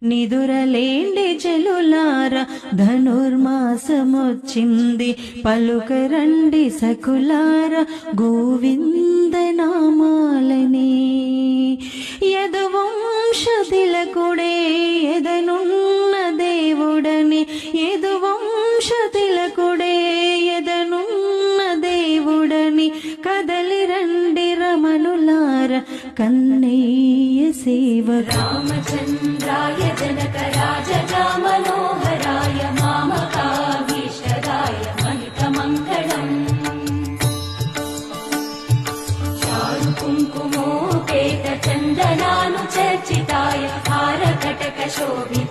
నిదురలేండి చెలులార ధనుర్మాసమొచ్చింది, పలుకరండి సకులార గోవిందనామాలని. యదువంశతిలకుడే ఎదనున్న దేవుడని, యదువంశతిలకుడే ఎదనున్న దేవుడని, కదలిరండి రమణులార కన్నయ్య సేవక. రామచంద్రాయ జనకరాజగా మనోహరాయ మామకాభీష్టదాయ మహితమంగళం. చారు కుంకుమోపేత చందనాను చర్చితాయ హారకటక శోభిత